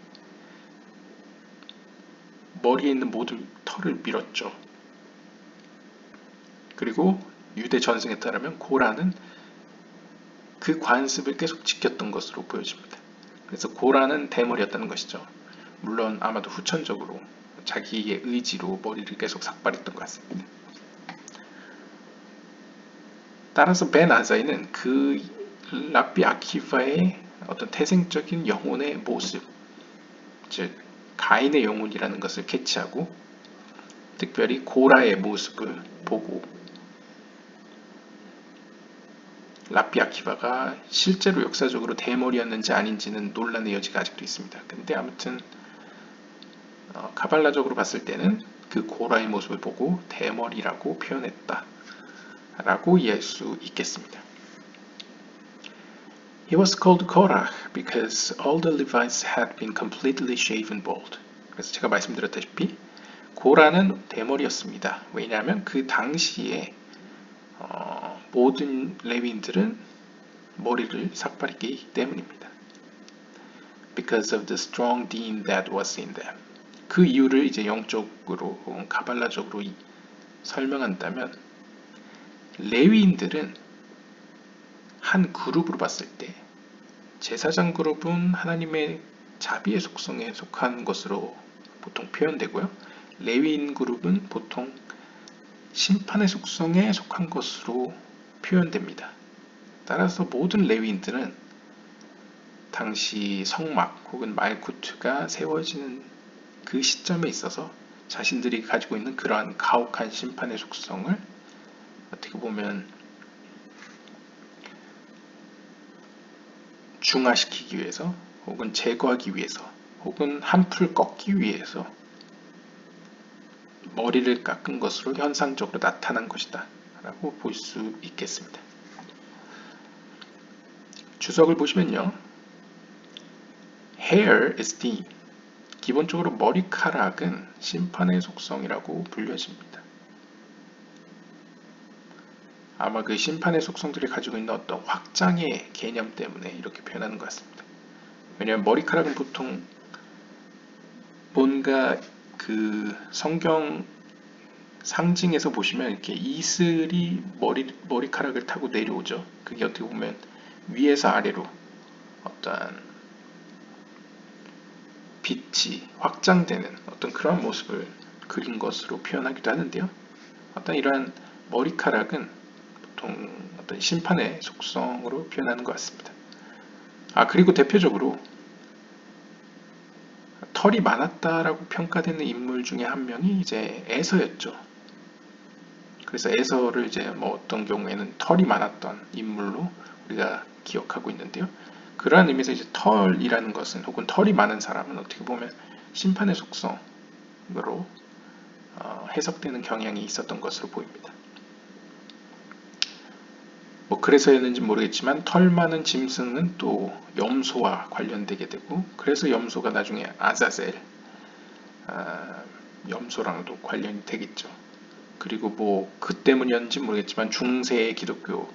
머리에 있는 모든 털을 밀었죠. 그리고 유대 전승에 따르면 고라는 그 관습을 계속 지켰던 것으로 보여집니다. 그래서 고라는 대머리였다는 것이죠. 물론 아마도 후천적으로 자기의 의지로 머리를 계속 삭발했던 것 같습니다. 따라서 베나자이는 그 라삐 아키바의 어떤 태생적인 영혼의 모습, 즉 가인의 영혼이라는 것을 캐치하고 특별히 고라의 모습을 보고 라삐 아키바가 실제로 역사적으로 대머리였는지 아닌지는 논란의 여지가 아직도 있습니다. 근데 아무튼 카발라적으로 봤을 때는 그 고라의 모습을 보고 대머리라고 표현했다 라고 이해할 수 있겠습니다. He was called Korach because all the Levites had been completely shaven bald. 그래서 제가 말씀드렸다시피 고라는 대머리였습니다. 왜냐하면 그 당시에 모든 레위인들은 머리를 삭발했기 때문입니다. Because of the strong deen that was in them. 그 이유를 이제 영적으로 가발라적으로 설명한다면 레위인들은 한 그룹으로 봤을 때 제사장 그룹은 하나님의 자비의 속성에 속한 것으로 보통 표현되고요. 레위인 그룹은 보통 심판의 속성에 속한 것으로 표현됩니다. 따라서 모든 레위인들은 당시 성막 혹은 말쿠트가 세워지는 그 시점에 있어서 자신들이 가지고 있는 그러한 가혹한 심판의 속성을 어떻게 보면 중화시키기 위해서 혹은 제거하기 위해서 혹은 한풀 꺾기 위해서 머리를 깎은 것으로 현상적으로 나타난 것이다 라고 볼 수 있겠습니다. 주석을 보시면요. Hair is deen. 기본적으로 머리카락은 심판의 속성이라고 불려집니다. 아마 그 심판의 속성들이 가지고 있는 어떤 확장의 개념 때문에 이렇게 표현하는 것 같습니다. 왜냐하면 머리카락은 보통 뭔가 그 성경 상징에서 보시면 이렇게 이슬이 머리카락을 타고 내려오죠. 그게 어떻게 보면 위에서 아래로 어떠한 빛이 확장되는 어떤 그런 모습을 그린 것으로 표현하기도 하는데요. 어떤 이러한 머리카락은 보통 어떤 심판의 속성으로 표현하는 것 같습니다. 그리고 대표적으로 털이 많았다라고 평가되는 인물 중에 한 명이 이제 에서였죠. 그래서 에서를 이제 뭐 어떤 경우에는 털이 많았던 인물로 우리가 기억하고 있는데요. 그러한 의미에서 이제 털이라는 것은 혹은 털이 많은 사람은 어떻게 보면 심판의 속성으로 해석되는 경향이 있었던 것으로 보입니다. 뭐 그래서였는지 모르겠지만 털 많은 짐승은 또 염소와 관련되게 되고 그래서 염소가 나중에 아자젤 염소랑도 관련이 되겠죠. 그리고 뭐 그 때문이었는지 모르겠지만 중세 기독교에서도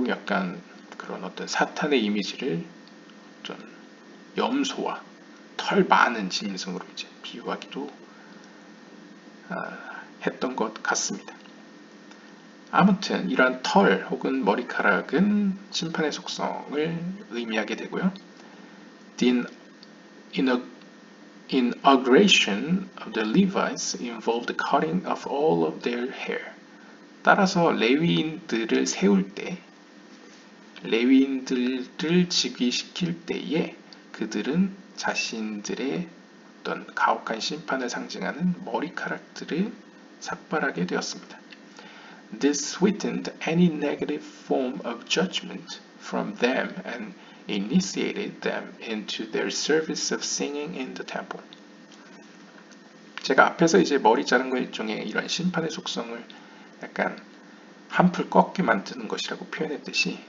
약간 그런 어떤 사탄의 이미지를 어떤 염소와 털 많은 짐승으로 이제 비유하기도 했던 것 같습니다. 아무튼 이러한 털 혹은 머리카락은 심판의 속성을 의미하게 되고요. The inauguration of the Levites involved the cutting of all of their hair. 따라서 레위인들을 세울 때, 레위인들을 즉위시킬 때에 그들은 자신들의 어떤 가혹한 심판을 상징하는 머리카락들을 삭발하게 되었습니다. This sweetened any negative form of judgment from them and initiated them into their service of singing in the temple. 제가 앞에서 이제 머리 자른 거 일종의 이런 심판의 속성을 약간 한풀 꺾게 만드는 것이라고 표현했듯이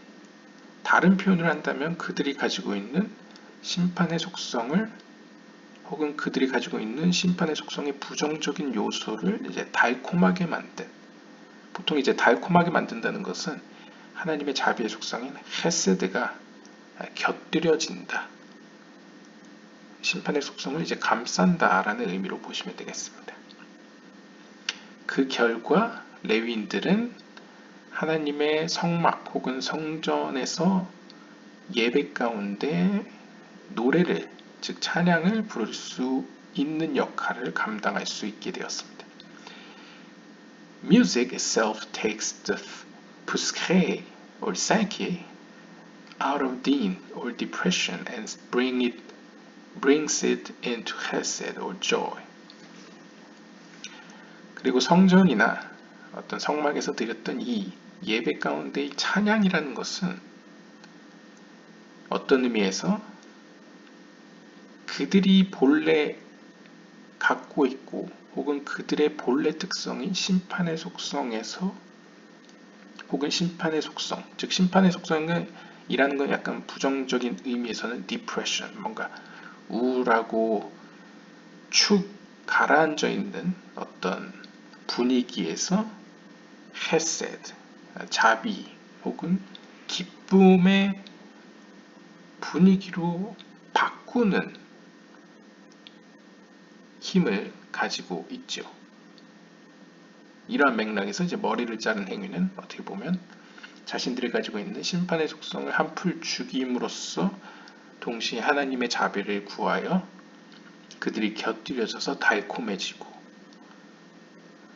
다른 표현을 한다면 그들이 가지고 있는 심판의 속성을 혹은 그들이 가지고 있는 심판의 속성의 부정적인 요소를 이제 달콤하게 만든 보통 이제 달콤하게 만든다는 것은 하나님의 자비의 속성인 헤세드가 곁들여진다. 심판의 속성을 이제 감싼다라는 의미로 보시면 되겠습니다. 그 결과 레위인들은 하나님의 성막 혹은 성전에서 예배 가운데 노래를 즉 찬양을 부를 수 있는 역할을 감당할 수 있게 되었습니다. Music itself takes the psyche or psyche out of deen or depression and brings it into chesed or joy. 그리고 성전이나 어떤 성막에서 드렸던 이 예배 가운데의 찬양이라는 것은 어떤 의미에서 그들이 본래 갖고 있고 혹은 그들의 본래 특성인 심판의 속성에서 혹은 심판의 속성, 즉 심판의 속성이라는 건 약간 부정적인 의미에서는 depression, 뭔가 우울하고 축 가라앉아 있는 어떤 분위기에서 헤세드, 자비 혹은 기쁨의 분위기로 바꾸는 힘을 가지고 있죠. 이러한 맥락에서 이제 머리를 자른 행위는 어떻게 보면 자신들이 가지고 있는 심판의 속성을 한풀 죽임으로써 동시에 하나님의 자비를 구하여 그들이 곁들여져서 달콤해지고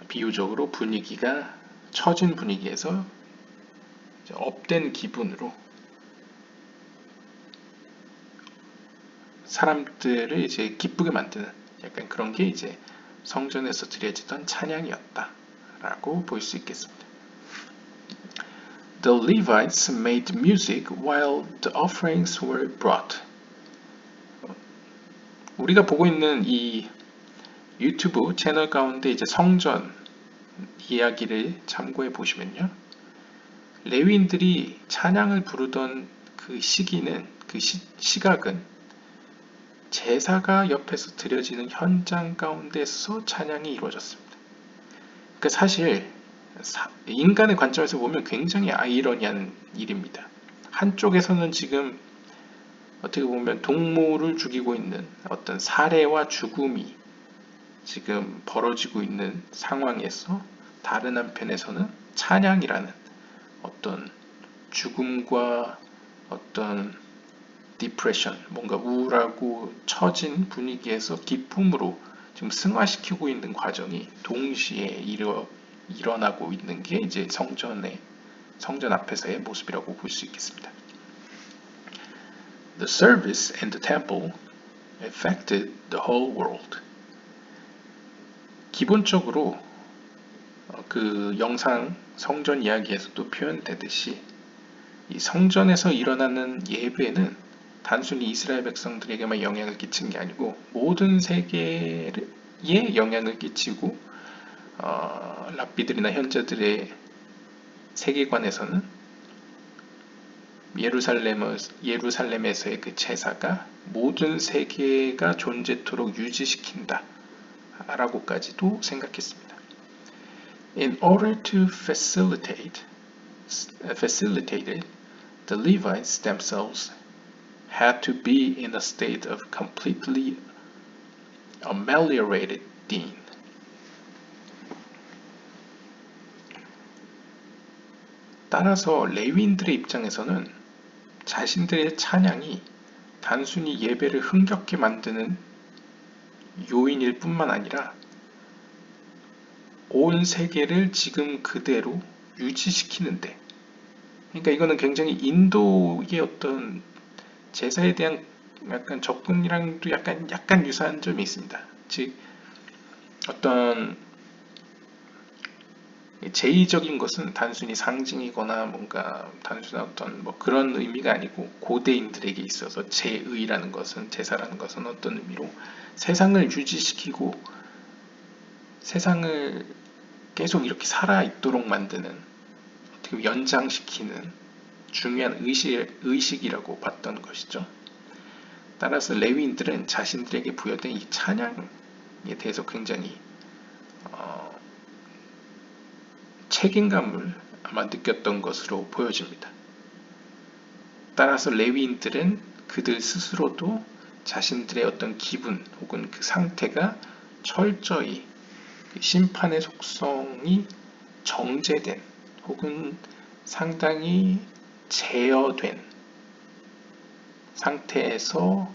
비유적으로 분위기가 처진 분위기에서 업된 기분으로 사람들을 이제 기쁘게 만드는 약간 그런 게 이제 성전에서 드려지던 찬양이었다라고 볼 수 있겠습니다. The Levites made music while the offerings were brought. 우리가 보고 있는 이 유튜브 채널 가운데 이제 성전 이야기를 참고해 보시면요. 레위인들이 찬양을 부르던 그 시기는, 그 시각은 제사가 옆에서 드려지는 현장 가운데서 찬양이 이루어졌습니다. 그러니까 사실 인간의 관점에서 보면 굉장히 아이러니한 일입니다. 한쪽에서는 지금 어떻게 보면 동물을 죽이고 있는 어떤 살해와 죽음이 지금 벌어지고 있는 상황에서 다른 한편에서는 찬양이라는 어떤 죽음과 어떤 디프레션, 뭔가 우울하고 처진 분위기에서 기쁨으로 지금 승화시키고 있는 과정이 동시에 일어나고 있는 게 이제 성전 앞에서의 모습이라고 볼 수 있겠습니다. The service in the temple affected the whole world. 기본적으로 그 영상 성전 이야기에서도 표현되듯이 이 성전에서 일어나는 예배는 단순히 이스라엘 백성들에게만 영향을 끼친 게 아니고 모든 세계에 영향을 끼치고 랍비들이나 현자들의 세계관에서는 예루살렘에서의 그 제사가 모든 세계가 존재토록 유지시킨다 라고까지도 생각했습니다. In order to facilitate it, the Levites themselves had to be in a state of completely ameliorated being. 따라서 레위인들의 입장에서는 자신들의 찬양이 단순히 예배를 흥겹게 만드는 요인일 뿐만 아니라 온 세계를 지금 그대로 유지시키는데, 그러니까 이거는 굉장히 인도의 어떤 제사에 대한 약간 접근이랑도 약간 유사한 점이 있습니다. 즉 어떤 제의적인 것은 단순히 상징이거나 뭔가 단순한 어떤 뭐 그런 의미가 아니고 고대인들에게 있어서 제의라는 것은, 제사라는 것은 어떤 의미로 세상을 유지시키고 세상을 계속 이렇게 살아있도록 만드는, 어떻게 연장시키는 중요한 의식이라고 봤던 것이죠. 따라서 레위인들은 자신들에게 부여된 이 찬양에 대해서 굉장히 책임감을 아마 느꼈던 것으로 보여집니다. 따라서 레위인들은 그들 스스로도 자신들의 어떤 기분 혹은 그 상태가 철저히 심판의 속성이 정제된 혹은 상당히 제어된 상태에서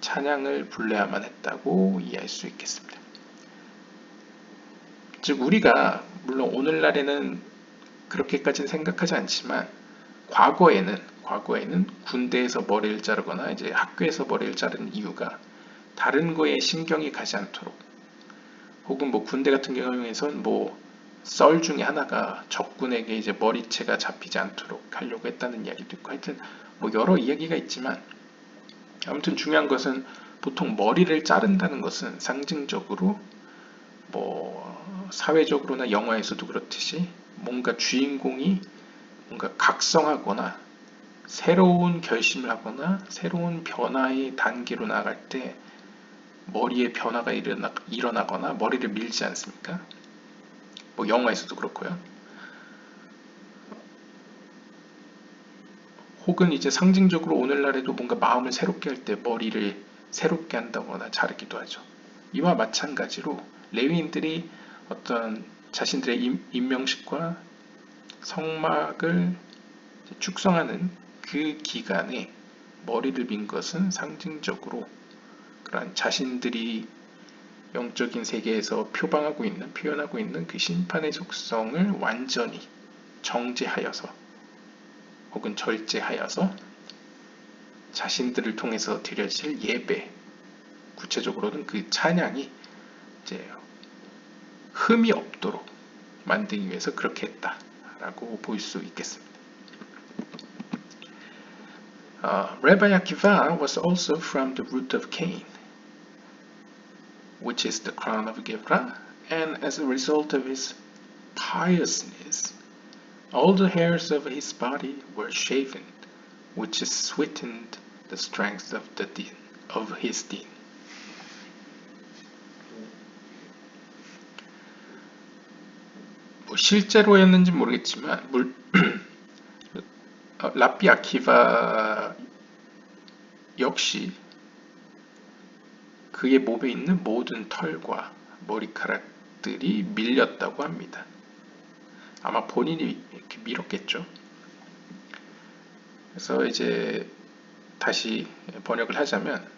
찬양을 불러야만 했다고 이해할 수 있겠습니다. 즉 우리가 물론 오늘날에는 그렇게까지는 생각하지 않지만 과거에는 군대에서 머리를 자르거나 이제 학교에서 머리를 자르는 이유가 다른 거에 신경이 가지 않도록, 혹은 뭐 군대 같은 경우에선 뭐 썰 중에 하나가 적군에게 이제 머리채가 잡히지 않도록 하려고 했다는 이야기도 있고, 하여튼 뭐 여러 이야기가 있지만 아무튼 중요한 것은 보통 머리를 자른다는 것은 상징적으로 뭐 사회적으로나 영화에서도 그렇듯이 뭔가 주인공이 뭔가 각성하거나 새로운 결심을 하거나 새로운 변화의 단계로 나아갈 때 머리에 변화가 일어나거나 머리를 밀지 않습니까? 뭐 영화에서도 그렇고요. 혹은 이제 상징적으로 오늘날에도 뭔가 마음을 새롭게 할 때 머리를 새롭게 한다거나 자르기도 하죠. 이와 마찬가지로 레위인들이 어떤 자신들의 임명식과 성막을 축성하는 그 기간에 머리를 민 것은 상징적으로 그러한 자신들이 영적인 세계에서 표현하고 있는 그 심판의 속성을 완전히 정제하여서 혹은 절제하여서 자신들을 통해서 드려질 예배, 구체적으로는 그 찬양이 이제 흠이 없도록 만들기 위해서 그렇게 했다라고 볼 수 있겠습니다. Rabbi Akiva was also from the root of Cain, which is the crown of Gevra, and as a result of his piousness, all the hairs of his body were shaven, which sweetened the strength of his din. 뭐 실제로였는지 모르겠지만 라비 아키바 역시 그의 몸에 있는 모든 털과 머리카락들이 밀렸다고 합니다. 아마 본인이 이렇게 밀었겠죠. 그래서 이제 다시 번역을 하자면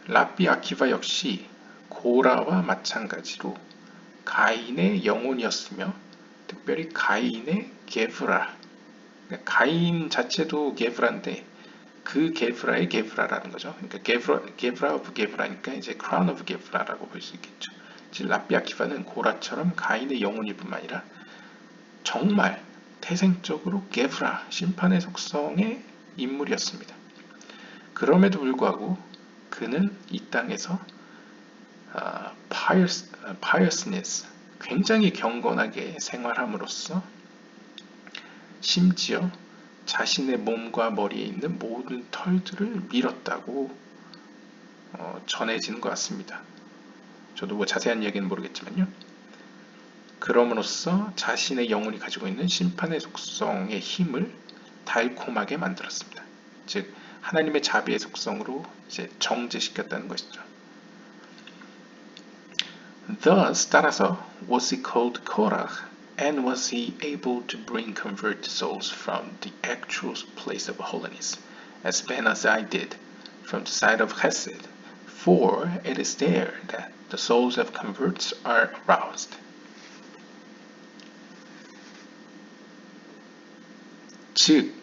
라비 아키바 역시 고라와 마찬가지로 가인의 영혼이었으며 특별히 가인의 게브라, 가인 자체도 게브라인데 그 게브라의 게브라라는 거죠. 그러니까 게브라 오브 게브라니까 이제 크라운 오브 게브라라고 볼 수 있겠죠. 즉 라비 아키바는 고라처럼 가인의 영혼일 뿐만 아니라 정말 태생적으로 게브라, 심판의 속성의 인물이었습니다. 그럼에도 불구하고 그는 이 땅에서 piousness, 굉장히 경건하게 생활함으로써 심지어 자신의 몸과 머리에 있는 모든 털들을 밀었다고 전해지는 것 같습니다. 저도 뭐 자세한 이야기는 모르겠지만요. 그럼으로써 자신의 영혼이 가지고 있는 심판의 속성의 힘을 달콤하게 만들었습니다. 즉 하나님의 자비의 속성으로 이제 정제시켰다는 것이죠. Thus 따라서 was he called Korach, and was he able to bring convert souls from the actual place of holiness, as Ben Azai did, from the side of Chesed, for it is there that the souls of converts are aroused. 즉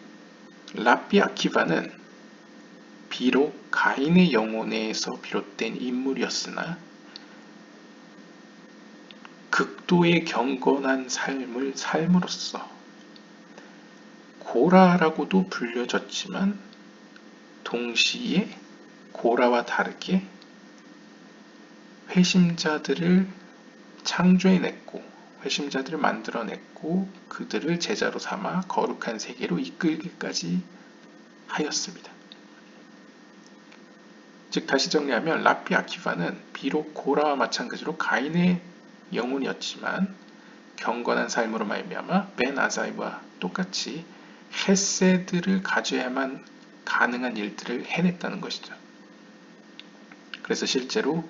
라비 아키바는 비록 가인의 영혼에서 비롯된 인물이었으나 극도의 경건한 삶을 삶으로써 고라라고도 불려졌지만 동시에 고라와 다르게 회심자들을 창조해냈고 회심자들을 만들어냈고 그들을 제자로 삼아 거룩한 세계로 이끌기까지 하였습니다. 즉 다시 정리하면 라비 아키바는 비록 고라와 마찬가지로 가인의 영혼이었지만 경건한 삶으로 말미암아 벤 아사이와 똑같이 헤세드를 가져야만 가능한 일들을 해냈다는 것이죠. 그래서 실제로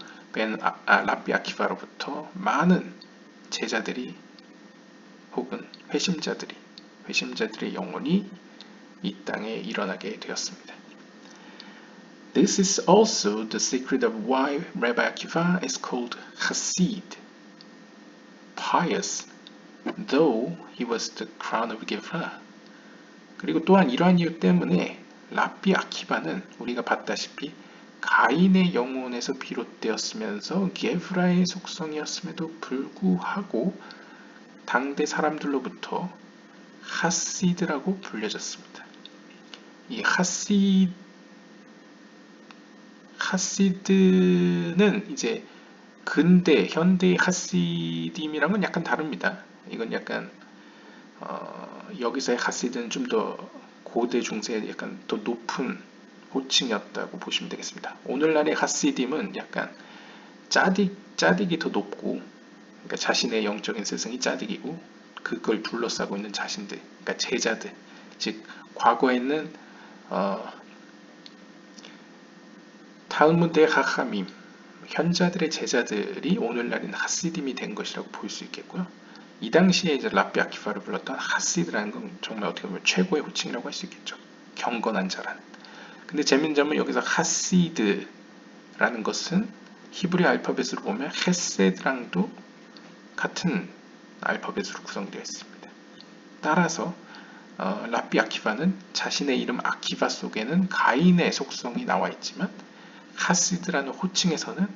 라비 아키바로부터 많은 제자들이 혹은 회심자들의 영혼이 이 땅에 일어나게 되었습니다. This is also the secret of why Rabbi Akiva is called Hasid, pious, though he was the crown of Gevra. 그리고 또한 이러한 이유 때문에 라비 아키바는 우리가 봤다시피 가인의 영혼에서 비롯되었으면서 게브라의 속성이었음에도 불구하고 당대 사람들로부터 하시드라고 불려졌습니다. 이 하시드는 이제 근대 현대의 하시딤이랑은 약간 다릅니다. 이건 약간 여기서의 하시드는 좀 더 고대 중세의 약간 더 높은 호칭이었다고 보시면 되겠습니다. 오늘날의 하시딤은 약간 짜딕이 더 높고, 그러니까 자신의 영적인 스승이 짜딕이고 그걸 둘러싸고 있는 자신들, 그러니까 제자들, 즉 과거에는 탈무드의 하함임, 현자들의 제자들이 오늘날인 하시딤이 된 것이라고 볼 수 있겠고요. 이 당시에 이제 라비 아키파를 불렀던 하시드라는 건 정말 어떻게 보면 최고의 호칭이라고 할 수 있겠죠. 경건한 자라는. 근데 재밌는 점은 여기서 하시드라는 것은 히브리 알파벳으로 보면 헤세드랑도 같은 알파벳으로 구성되어 있습니다. 따라서 라비 아키바는 자신의 이름 아키바 속에는 가인의 속성이 나와 있지만 하시드라는 호칭에서는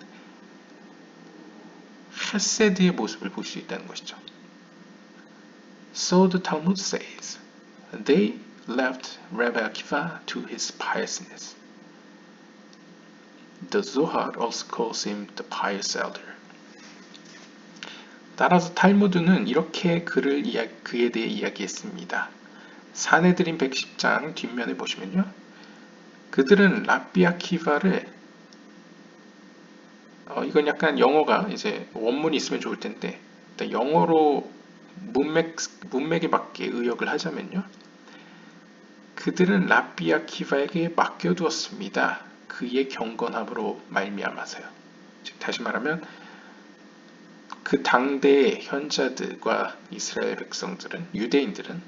헤세드의 모습을 볼 수 있다는 것이죠. So the Talmud says, they left Rabbi Akiva to his piousness. The Zohar also calls him the pious elder. 따라서 탈무드는 이렇게 그에 대해 이야기했습니다. 사내들인 110장 뒷면에 보시면요. 그들은 라비 아키바를 이건 약간 영어가 이제 원문이 있으면 좋을 텐데 일단 영어로 문맥에 맞게 의역을 하자면요. 그들은 라비 아키바에게 맡겨두었습니다. 그의 경건함으로 말미암아서요. 즉 다시 말하면 그 당대의 현자들과 이스라엘 백성들은, 유대인들은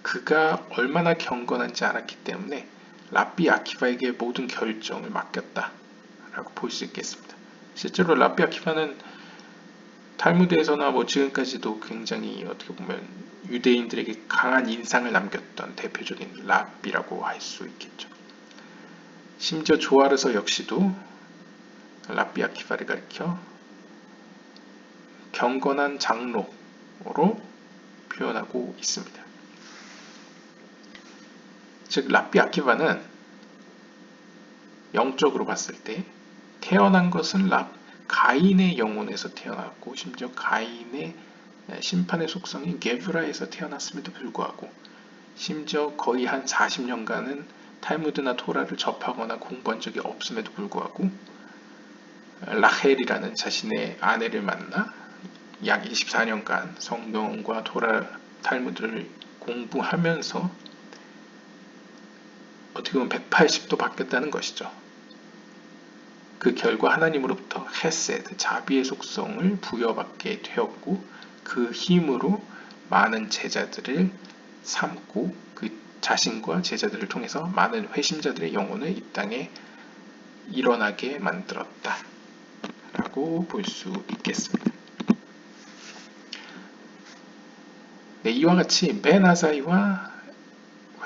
그가 얼마나 경건한지 알았기 때문에 라비 아키바에게 모든 결정을 맡겼다라고 볼 수 있겠습니다. 실제로 라비 아키바는 탈무드에서나 지금까지도 굉장히 어떻게 보면 유대인들에게 강한 인상을 남겼던 대표적인 랍비라고 할 수 있겠죠. 심지어 조아르서 역시도 라비 아키바를 가리켜 경건한 장로로 표현하고 있습니다. 즉 라비 아키바는 영적으로 봤을 때 태어난 것은 가인의 영혼에서 태어났고 심지어 가인의 심판의 속성인 게브라에서 태어났음에도 불구하고 심지어 거의 한 40년간은 탈무드나 토라를 접하거나 공부한 적이 없음에도 불구하고 라헬이라는 자신의 아내를 만나 약 24년간 성경과 토라, 탈무드를 공부하면서 어떻게 보면 180도 바뀌었다는 것이죠. 그 결과 하나님으로부터 헤세드, 자비의 속성을 부여받게 되었고 그 힘으로 많은 제자들을 삼고 그 자신과 제자들을 통해서 많은 회심자들의 영혼을 이 땅에 일어나게 만들었다 라고 볼 수 있겠습니다. 네, 이와 같이 벤 아사이와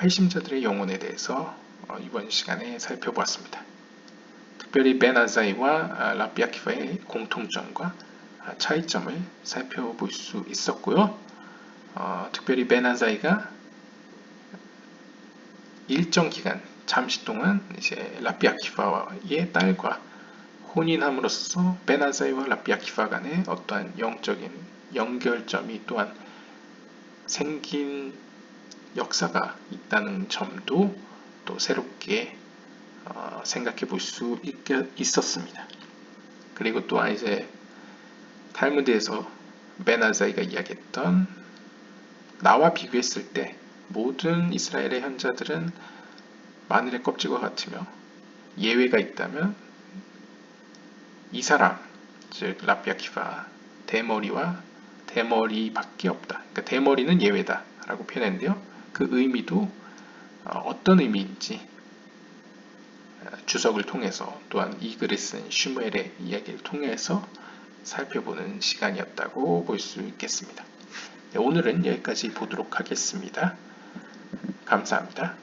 회심자들의 영혼에 대해서 이번 시간에 살펴보았습니다. 특별히 벤 아사이와 라비 아키바의 공통점과 차이점을 살펴볼 수 있었고요. 특별히 벤 아사이가 일정 기간, 잠시 동안 이제 라비 아키바의 딸과 혼인함으로써 벤 아사이와 라비 아키바 간의 어떠한 영적인 연결점이 또한 생긴 역사가 있다는 점도 또 새롭게 생각해 볼 수 있었습니다. 그리고 또한 이제 탈무드에서 벤 아사이가 이야기했던 나와 비교했을 때 모든 이스라엘의 현자들은 마늘의 껍질과 같으며 예외가 있다면 이 사람, 즉 라비 아키바 대머리와 대머리밖에 없다. 그러니까 대머리는 예외다 라고 표현했는데요. 그 의미도 어떤 의미인지 주석을 통해서 또한 이 글을 쓴 슈무엘의 이야기를 통해서 살펴보는 시간이었다고 볼 수 있겠습니다. 네, 오늘은 여기까지 보도록 하겠습니다. 감사합니다.